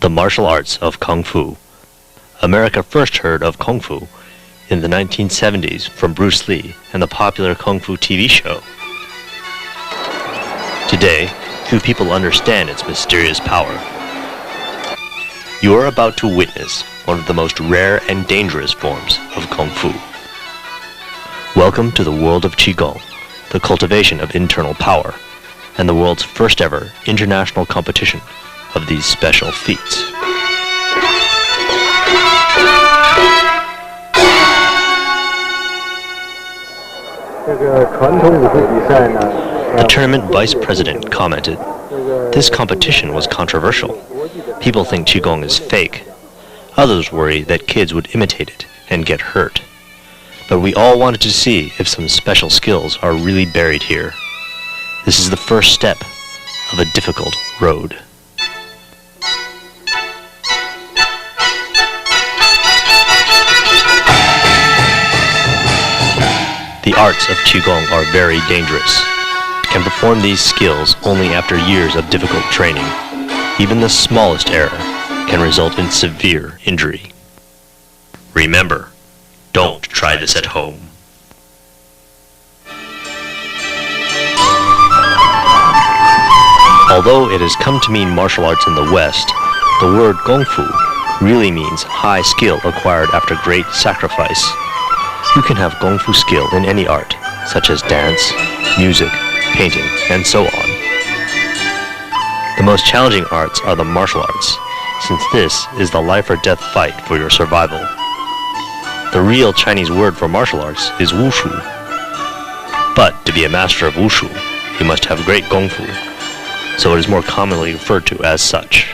the martial arts of Kung Fu. America first heard of Kung Fu in the 1970s from Bruce Lee and the popular Kung Fu TV show. Today, few people understand its mysterious power. You are about to witness one of the most rare and dangerous forms of Kung Fu. Welcome to the world of Qigong, the cultivation of internal power, and the world's first ever international competition of these special feats. The tournament vice president commented, "This competition was controversial. People think Qigong is fake. Others worry that kids would imitate it and get hurt. But we all wanted to see if some special skills are really buried here. This is the first step of a difficult road." The arts of Qigong are very dangerous. Can perform these skills only after years of difficult training. Even the smallest error can result in severe injury. Remember, don't try this at home. Although it has come to mean martial arts in the West, the word Gong Fu really means high skill acquired after great sacrifice. You can have Gong Fu skill in any art, such as dance, music, painting, and so on. The most challenging arts are the martial arts, since this is the life or death fight for your survival. The real Chinese word for martial arts is Wushu. But to be a master of Wushu, you must have great Gong Fu, so it is more commonly referred to as such.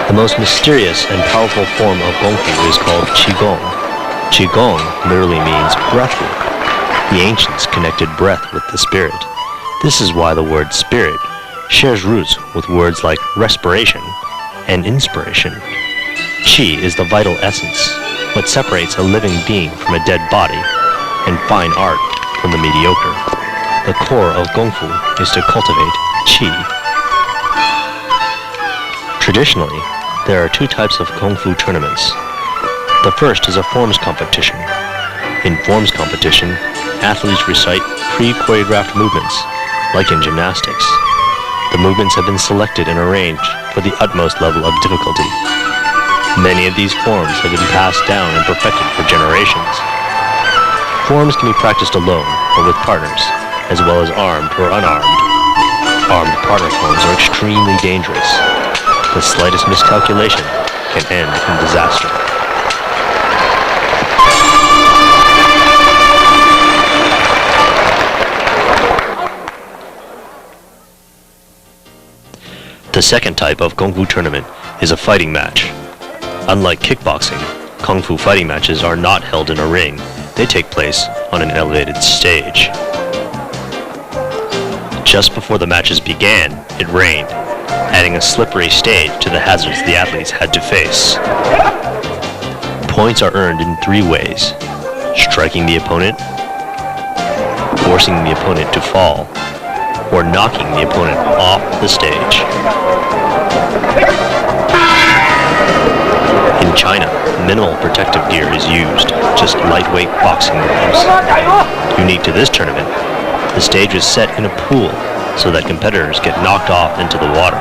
The most mysterious and powerful form of Gong Fu is called Qigong. Qigong literally means breathwork. The ancients connected breath with the spirit. This is why the word spirit shares roots with words like respiration and inspiration. Qi is the vital essence, what separates a living being from a dead body, and fine art from the mediocre. The core of Gong Fu is to cultivate Qi. Traditionally, there are two types of Kung Fu tournaments. The first is a forms competition. In forms competition, athletes recite pre-choreographed movements, like in gymnastics. The movements have been selected and arranged for the utmost level of difficulty. Many of these forms have been passed down and perfected for generations. Forms can be practiced alone or with partners, as well as armed or unarmed. Armed partner forms are extremely dangerous. The slightest miscalculation can end in disaster. The second type of Kung Fu tournament is a fighting match. Unlike kickboxing, Kung Fu fighting matches are not held in a ring. They take place on an elevated stage. Just before the matches began, it rained, adding a slippery stage to the hazards the athletes had to face. Points are earned in three ways: striking the opponent, forcing the opponent to fall, or knocking the opponent off the stage. In China, minimal protective gear is used, just lightweight boxing gloves. Unique to this tournament, the stage is set in a pool so that competitors get knocked off into the water.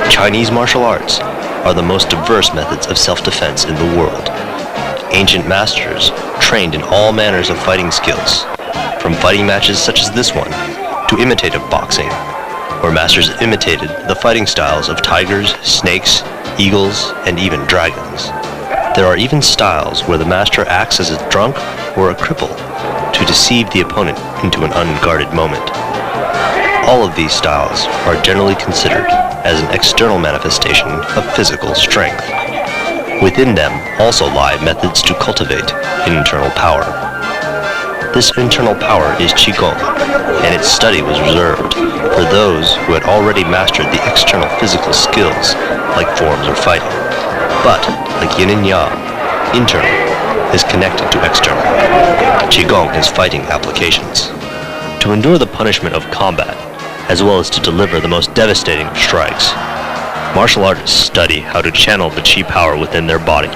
Chinese martial arts are the most diverse methods of self-defense in the world. Ancient masters trained in all manners of fighting skills, from fighting matches such as this one to imitative boxing, where masters imitated the fighting styles of tigers, snakes, eagles, and even dragons. There are even styles where the master acts as a drunk or a cripple to deceive the opponent into an unguarded moment. All of these styles are generally considered as an external manifestation of physical strength. Within them also lie methods to cultivate internal power. This internal power is Qigong, and its study was reserved for those who had already mastered the external physical skills, like forms or fighting. But, like yin and yang, internal is connected to external. Qigong has fighting applications. To endure the punishment of combat, as well as to deliver the most devastating of strikes. Martial artists study how to channel the chi power within their body.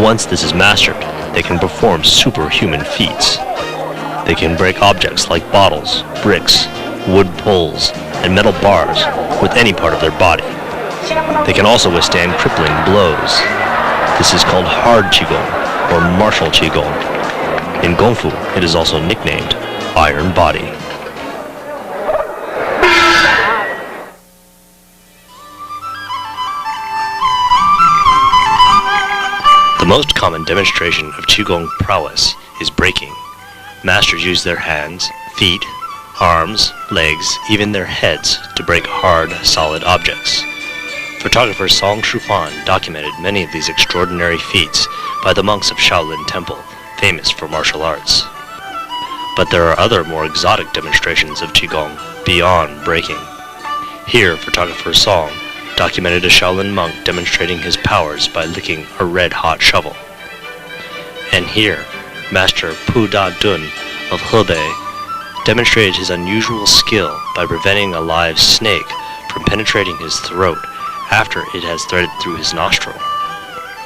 Once this is mastered, they can perform superhuman feats. They can break objects like bottles, bricks, wood poles, and metal bars with any part of their body. They can also withstand crippling blows. This is called hard Qigong, or martial Qigong. In Kung Fu, it is also nicknamed Iron Body. The most common demonstration of Qigong prowess is breaking. Masters use their hands, feet, arms, legs, even their heads to break hard, solid objects. Photographer Song Shufan documented many of these extraordinary feats by the monks of Shaolin Temple, famous for martial arts. But there are other more exotic demonstrations of Qigong beyond breaking. Here, photographer Song documented a Shaolin monk demonstrating his powers by licking a red-hot shovel. And here, Master Pu Da Dun of Hebei demonstrated his unusual skill by preventing a live snake from penetrating his throat after it has threaded through his nostril.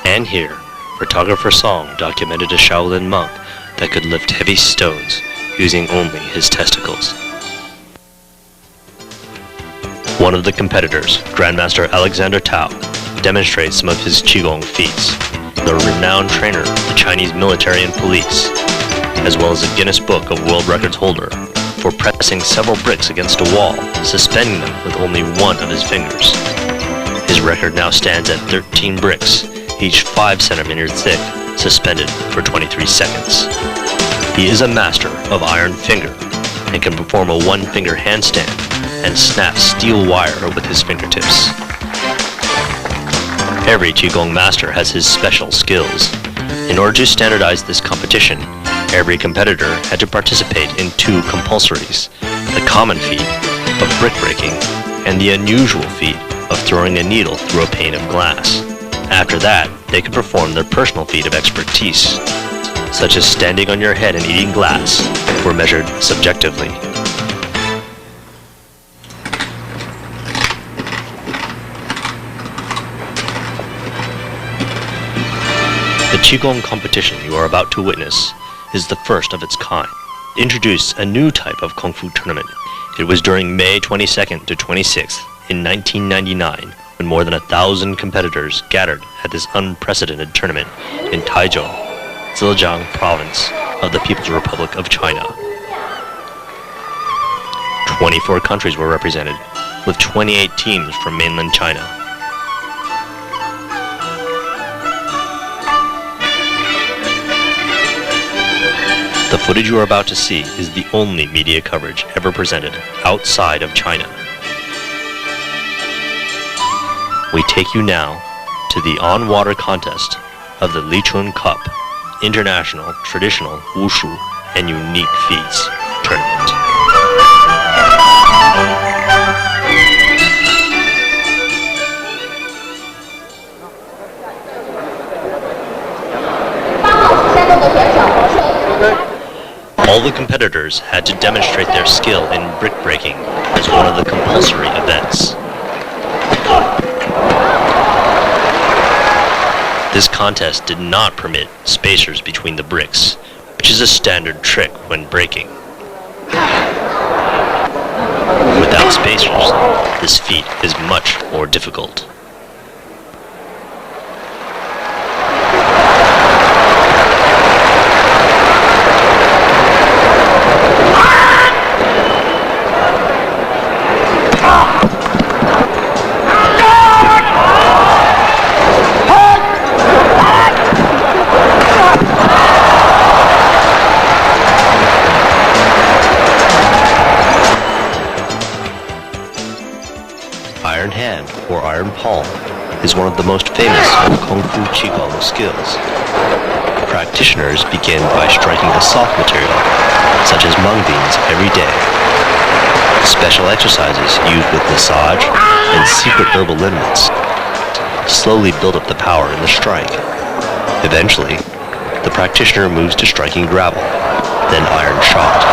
And here, photographer Song documented a Shaolin monk that could lift heavy stones using only his testicles. One of the competitors, Grandmaster Alexander Tao, demonstrates some of his Qigong feats. The renowned trainer of the Chinese military and police, as well as a Guinness Book of World Records holder for pressing several bricks against a wall, suspending them with only one of his fingers. His record now stands at 13 bricks, each 5 centimeters thick, suspended for 23 seconds. He is a master of iron finger and can perform a one-finger handstand and snap steel wire with his fingertips. Every Qigong master has his special skills. In order to standardize this competition, every competitor had to participate in 2 compulsories, the common feat of brick breaking and the unusual feat of throwing a needle through a pane of glass. After that, they could perform their personal feat of expertise, such as standing on your head and eating glass, were measured subjectively. The Qigong competition you are about to witness is the first of its kind. It introduced a new type of Kung Fu tournament. It was during May 22nd to 26th in 1999 when more than 1,000 competitors gathered at this unprecedented tournament in Taichung, Zhejiang Province of the People's Republic of China. 24 countries were represented, with 28 teams from mainland China. The footage you are about to see is the only media coverage ever presented outside of China. We take you now to the on-water contest of the Lichun Cup International Traditional Wushu and Unique Feats Tournament. All the competitors had to demonstrate their skill in brick breaking as one of the compulsory events. This contest did not permit spacers between the bricks, which is a standard trick when breaking. Without spacers, this feat is much more difficult. Iron hand, or iron palm, is one of the most famous of Kung Fu Qigong skills. Practitioners begin by striking a soft material, such as mung beans, every day. Special exercises used with massage and secret herbal liniments slowly build up the power in the strike. Eventually, the practitioner moves to striking gravel, then iron shot.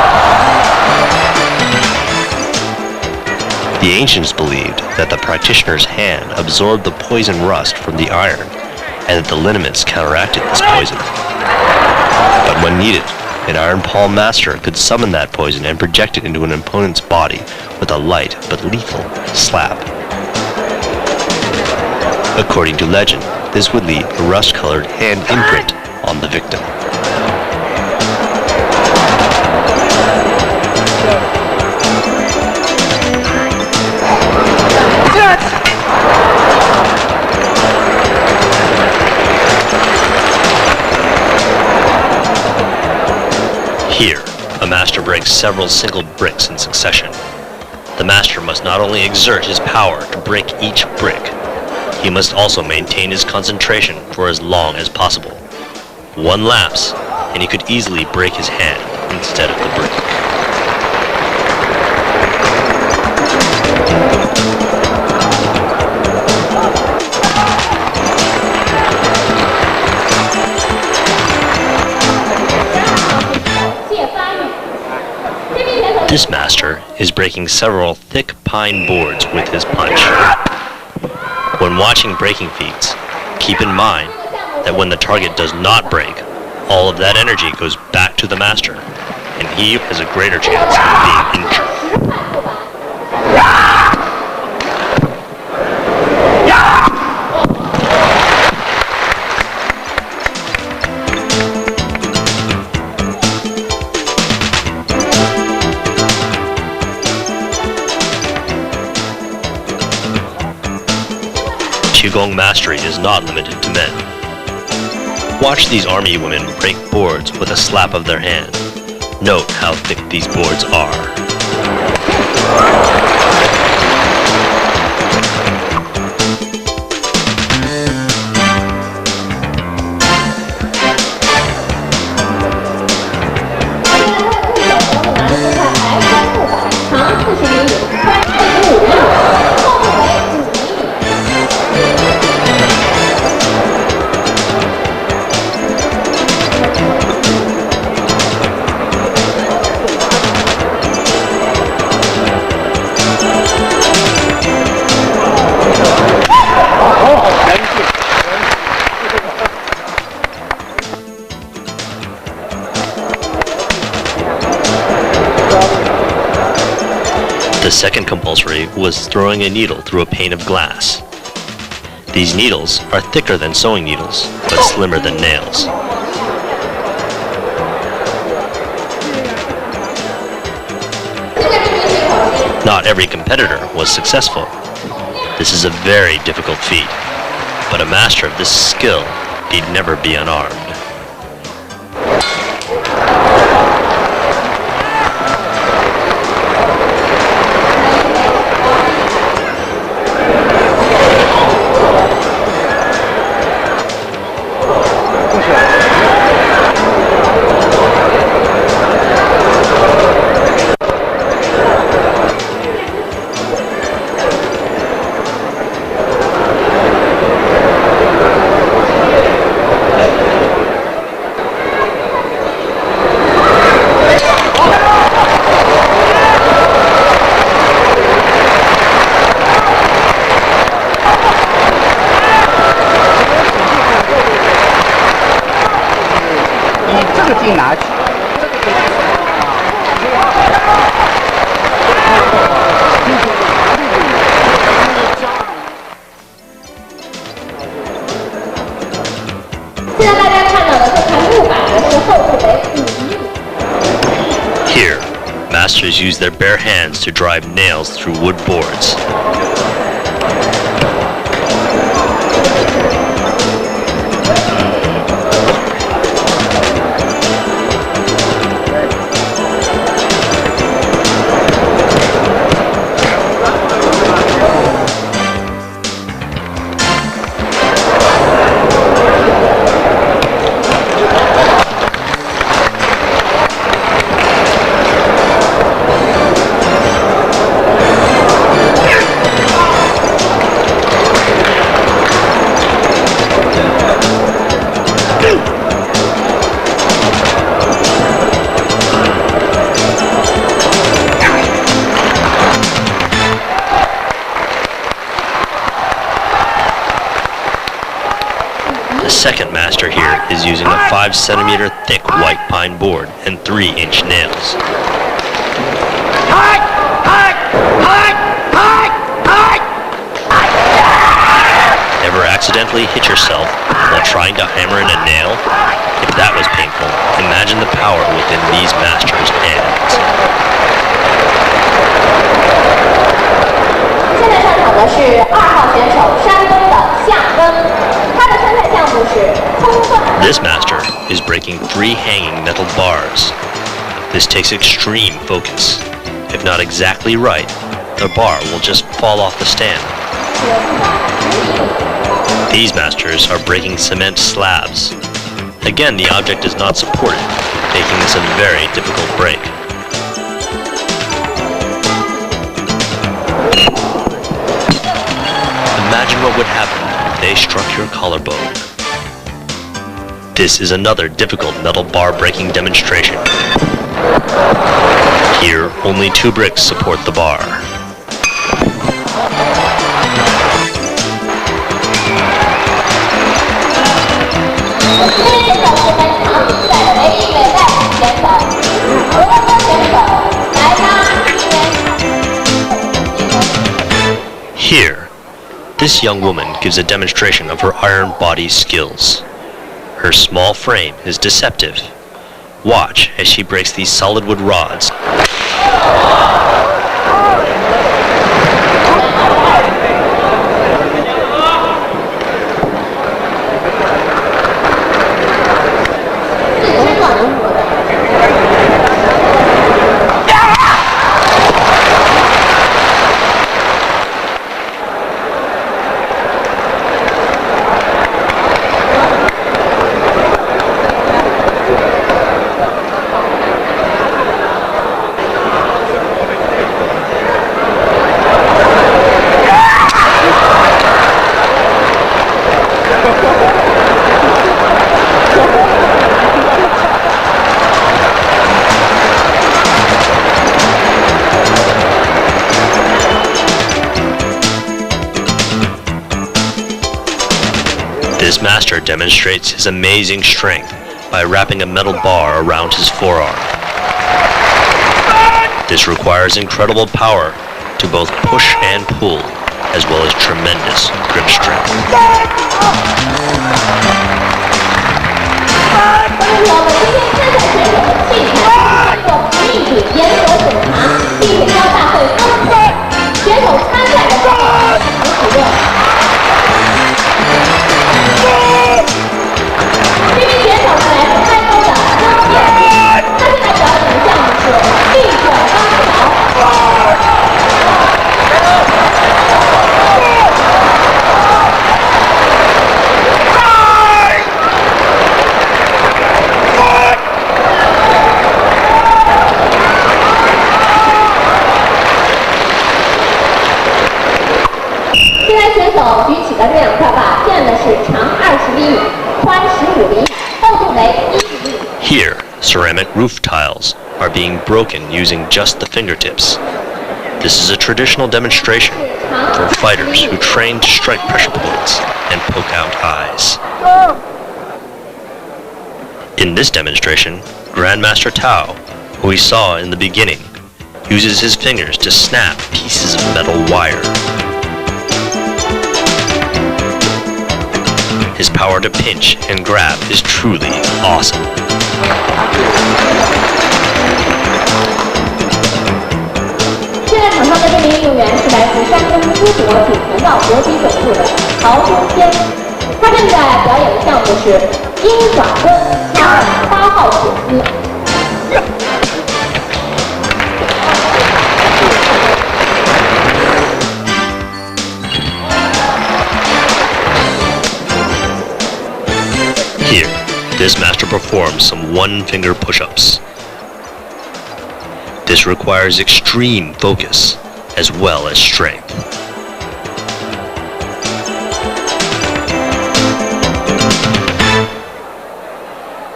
The ancients believed that the practitioner's hand absorbed the poison rust from the iron, and that the lineaments counteracted this poison. But when needed, an iron palm master could summon that poison and project it into an opponent's body with a light but lethal slap. According to legend, this would leave a rust-colored hand imprint on the victim. Here, a master breaks several single bricks in succession. The master must not only exert his power to break each brick, he must also maintain his concentration for as long as possible. One lapse, and he could easily break his hand instead of the brick. This master is breaking several thick pine boards with his punch. When watching breaking feats, keep in mind that when the target does not break, all of that energy goes back to the master, and he has a greater chance of being injured. Qigong mastery is not limited to men. Watch these army women break boards with a slap of their hand. Note how thick these boards are. The second compulsory was throwing a needle through a pane of glass. These needles are thicker than sewing needles, but slimmer than nails. Not every competitor was successful. This is a very difficult feat, but a master of this skill need never be unarmed. Here, masters use their bare hands to drive nails through wood boards. second master here is using a 5 centimeter thick white pine board and 3-inch nails. Ever accidentally hit yourself while trying to hammer in a nail? If that was painful, imagine the power within these masters' hands. 现在上场的是2号选手山东的夏根，他的参赛项目是空断。 This master is breaking 3 hanging metal bars. This takes extreme focus. If not exactly right, the bar will just fall off the stand. These masters are breaking cement slabs. Again, the object is not supported, making this a very difficult break. Imagine what would happen if they struck your collarbone. This is another difficult metal bar breaking demonstration. Here, only 2 bricks support the bar. Here, this young woman gives a demonstration of her iron body skills. Her small frame is deceptive. Watch as she breaks these solid wood rods. This master demonstrates his amazing strength by wrapping a metal bar around his forearm. This requires incredible power to both push and pull, as well as tremendous grip strength. Here, ceramic roof tiles are being broken using just the fingertips. This is a traditional demonstration for fighters who train to strike pressure points and poke out eyes. In this demonstration, Grandmaster Tao, who we saw in the beginning, uses his fingers to snap pieces of metal wire. His power to pinch and grab is truly awesome. 现在场上的这名运动员是来自山东淄博主拳道国际总部的曹忠谦，他正在表演的项目是鹰爪蹲加8号铁丝。 Here, this master performs some one-finger push-ups. This requires extreme focus as well as strength.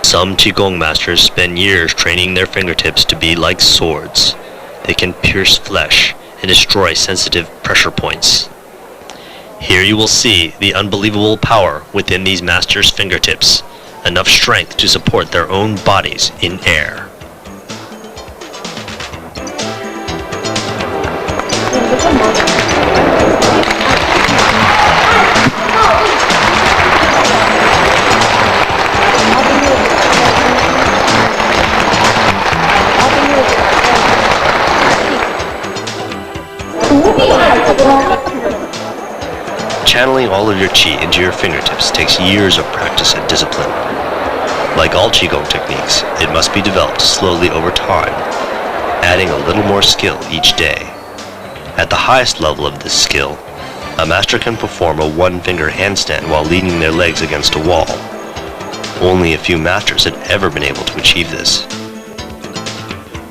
Some Qigong masters spend years training their fingertips to be like swords. They can pierce flesh and destroy sensitive pressure points. Here you will see the unbelievable power within these masters' fingertips, enough strength to support their own bodies in air. Channeling all of your qi into your fingertips takes years of practice and discipline. Like all Qigong techniques, it must be developed slowly over time, adding a little more skill each day. At the highest level of this skill, a master can perform a one-finger handstand while leaning their legs against a wall. Only a few masters had ever been able to achieve this.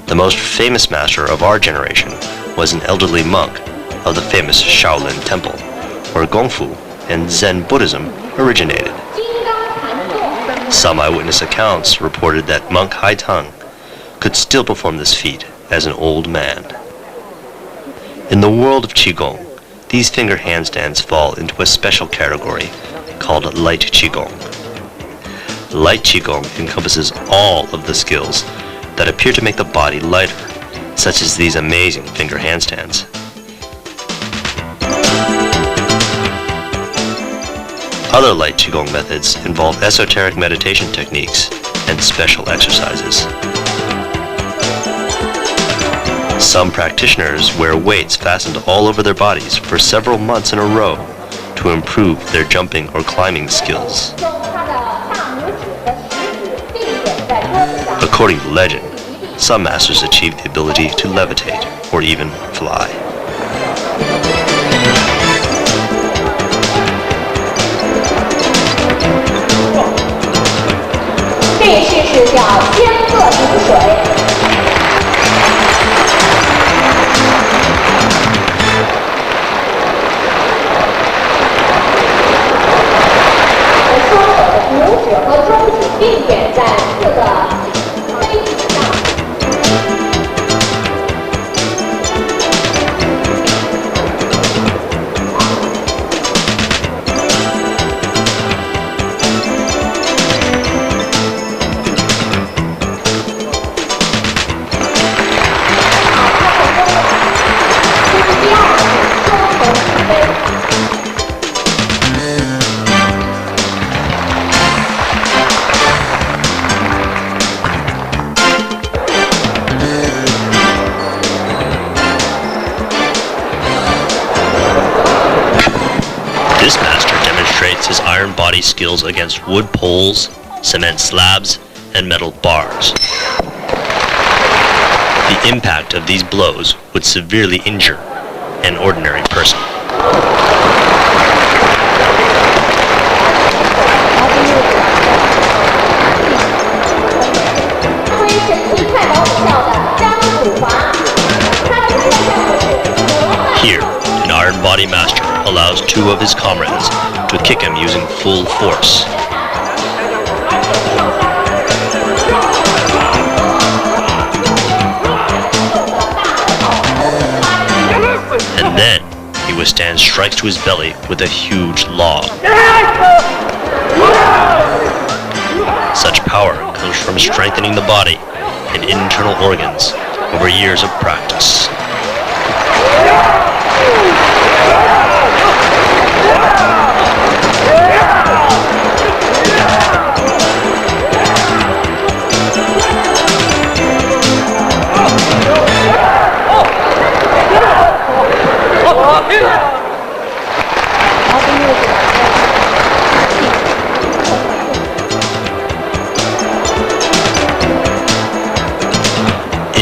The most famous master of our generation was an elderly monk of the famous Shaolin Temple, where Kung Fu and Zen Buddhism originated. Some eyewitness accounts reported that monk Haitang could still perform this feat as an old man. In the world of Qigong, these finger handstands fall into a special category called light Qigong. Light Qigong encompasses all of the skills that appear to make the body lighter, such as these amazing finger handstands. Other light Qigong methods involve esoteric meditation techniques and special exercises. Some practitioners wear weights fastened all over their bodies for several months in a row to improve their jumping or climbing skills. According to legend, some masters achieve the ability to levitate or even fly. This master demonstrates his iron body skills against wood poles, cement slabs, and metal bars. The impact of these blows would severely injure an ordinary person. Here, an iron body master allows two of his comrades to kick him using full force. And then he withstands strikes to his belly with a huge log. Such power comes from strengthening the body and internal organs over years of practice.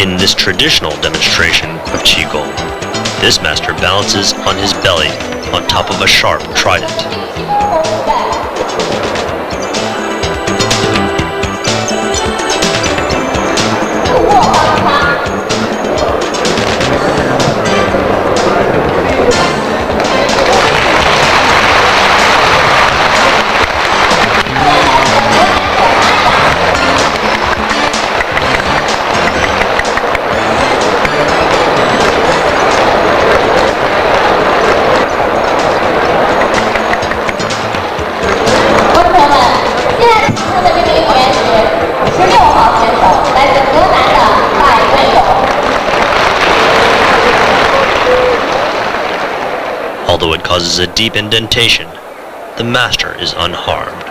In this traditional demonstration of Qigong, this master balances on his belly on top of a sharp trident. causes a deep indentation, the master is unharmed.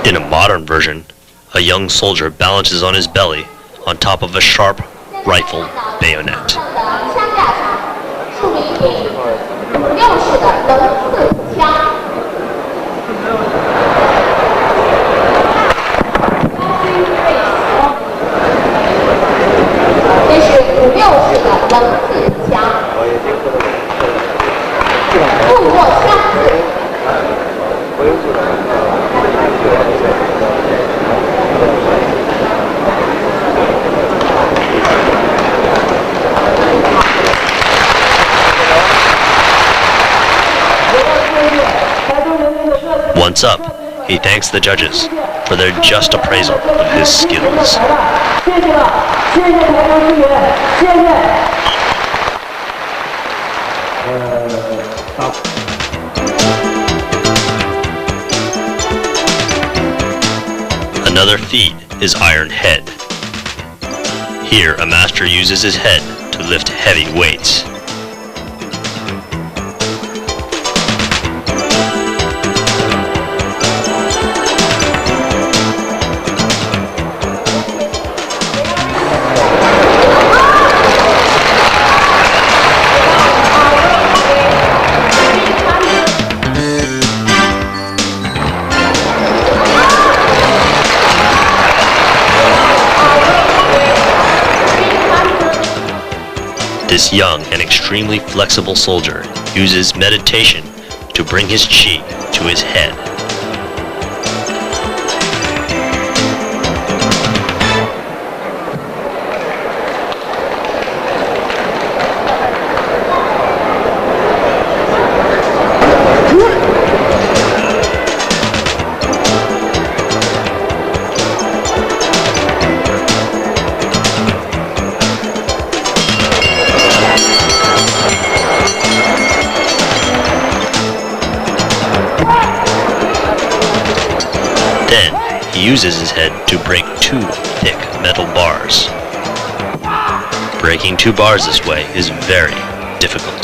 In a modern version, a young soldier balances on his belly on top of a sharp rifle bayonet. Once up, he thanks the judges for their just appraisal of his skills. Another feat is Iron Head. Here, a master uses his head to lift heavy weights. This young and extremely flexible soldier uses meditation to bring his chi to his head. He uses his head to break 2 thick metal bars. Breaking 2 bars this way is very difficult.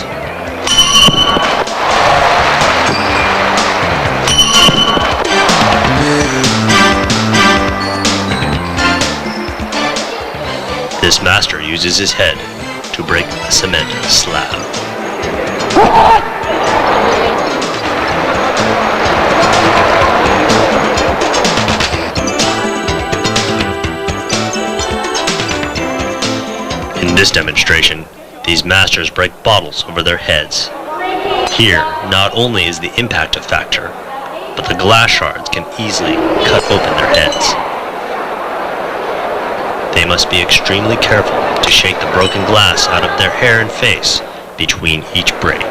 This master uses his head to break a cement slab. In this demonstration, these masters break bottles over their heads. Here, not only is the impact a factor, but the glass shards can easily cut open their heads. They must be extremely careful to shake the broken glass out of their hair and face between each break.